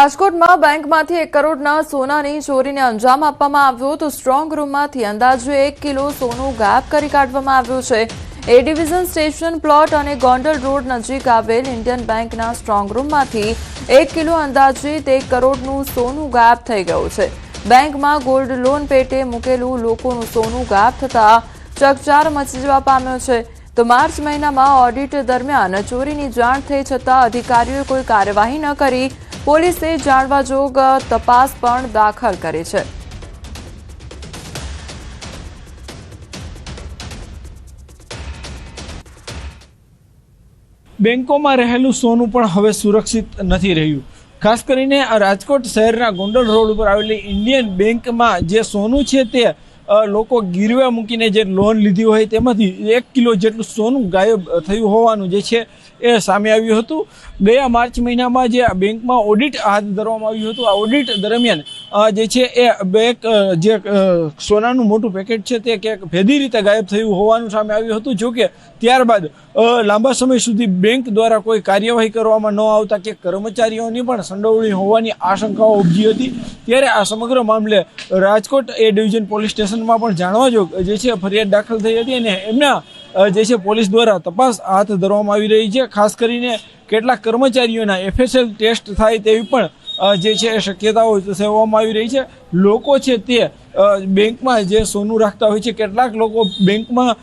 રાજકોટમાં બેંકમાંથી 1 કરોડના સોનાની ચોરીને અંજામ આપવામાં આવ્યો તો સ્ટ્રોંગ રૂમમાંથી અંદાજે 1 કિલો સોનું ગાયબ કરી કાઢવામાં આવ્યું છે। એ ડિવિઝન સ્ટેશન પ્લોટ અને ગોંડલ રોડ નજીક આવેલ ઇન્ડિયન બેંકના સ્ટ્રોંગ રૂમમાંથી 1 કિલો અંદાજિત 1 કરોડનું સોનું ગાયબ થઈ ગયું છે। બેંકમાં ગોલ્ડ લોન પેટે મૂકેલું લોકોનું સોનું ગાયબ થતા ચકચાર મચી જવા પામ્યો છે। તો માર્ચ મહિનામાં ઓડિટ દરમિયાન ચોરીની જાણ થઈ છતાં અધિકારીઓએ કોઈ કાર્યવાહી ન કરી પોલીસે જાણવા જોગ તપાસ પણ દાખલ કરી છે। બેંકોમાં રહેલું સોનું પણ હવે સુરક્ષિત નથી રહ્યું। ખાસ કરીને રાજકોટ શહેરના ગોંડલ રોડ ઉપર આવેલી ઇન્ડિયન બેંકમાં જે સોનું છે તે લોકો ગીરવે મૂકીને જે લોન લીધી હોય તેમાંથી 1 કિલો જેટલું સોનું ગાયબ થયું હોવાનું જે છે એ સામે આવ્યું હતું। ગયા માર્ચ મહિનામાં જે બેંકમાં ઓડિટ હાથ ધરવામાં આવ્યું હતું, આ ઓડિટ દરમિયાન જે છે એ બેંક જે સોનાનું મોટું પેકેટ છે તે ક્યાંક ભેદી રીતે ગાયબ થયું હોવાનું સામે આવ્યું હતું। જોકે ત્યારબાદ લાંબા સમય સુધી બેંક દ્વારા કોઈ કાર્યવાહી કરવામાં ન આવતા કે કર્મચારીઓની પણ સંડોવણી હોવાની આશંકાઓ ઉપજી હતી। ત્યારે આ સમગ્ર મામલે રાજકોટ એ ડિવિઝન પોલીસ સ્ટેશનમાં પણ જાણવા જોગ જે છે ફરિયાદ દાખલ થઈ હતી અને એમના જે છે પોલીસ દ્વારા તપાસ હાથ ધરવામાં આવી રહી છે। ખાસ કરીને કેટલાક કર્મચારીઓના FSL ટેસ્ટ થાય તેવી પણ જે છે શક્યતાઓ સેવવામાં આવી રહી છે। લોકો છે તે બેંકમાં જે સોનું રાખતા હોય છે, કેટલાક લોકો બેંકમાં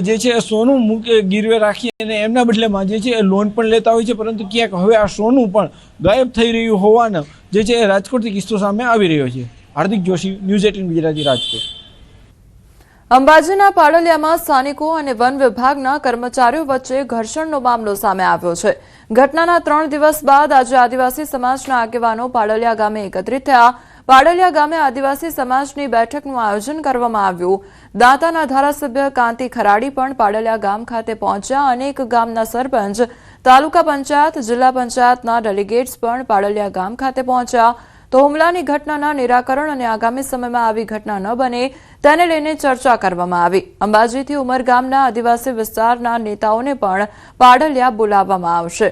જે છે સોનું ગીરવે રાખી અને એમના બદલેમાં જે છે લોન પણ લેતા હોય છે, પરંતુ ક્યાંક હવે આ સોનું પણ ગાયબ થઈ રહ્યું હોવાનો જે છે રાજકોટથી કિસ્સો સામે આવી રહ્યો છે। હાર્દિક જોશી, ન્યૂઝ 18 ગુજરાતી, રાજકોટ। અંબાજીના પાડલિયામાં સ્થાનિકો અને વન વિભાગના કર્મચારીઓ વચ્ચે ઘર્ષણનો મામલો સામે આવ્યો છે। ઘટનાના 3 દિવસ બાદ આજે આદિવાસી સમાજના આગેવાનો પાડલિયા ગામે એકત્રિત થયા। પાડલિયા ગામે આદિવાસી સમાજની બેઠકનું આયોજન કરવામાં આવ્યું। દાંતાના ધારાસભ્ય કાંતિ ખરાડી પણ પાડલિયા ગામ ખાતે પહોંચ્યા। અનેક ગામના સરપંચ, તાલુકા પંચાયત, જિલ્લા પંચાયતના ડેલિગેટ્સ પણ પાડલિયા ગામ ખાતે પહોંચ્યા। તો હુમલાની ઘટનાના નિરાકરણ અને આગામી સમયમાં આવી ઘટના ન બને તેને લઈને ચર્ચા કરવામાં આવી। અંબાજીથી ઉમરગામના આદિવાસી વિસ્તારના નેતાઓને પણ પાડલિયા બોલાવવામાં આવશે।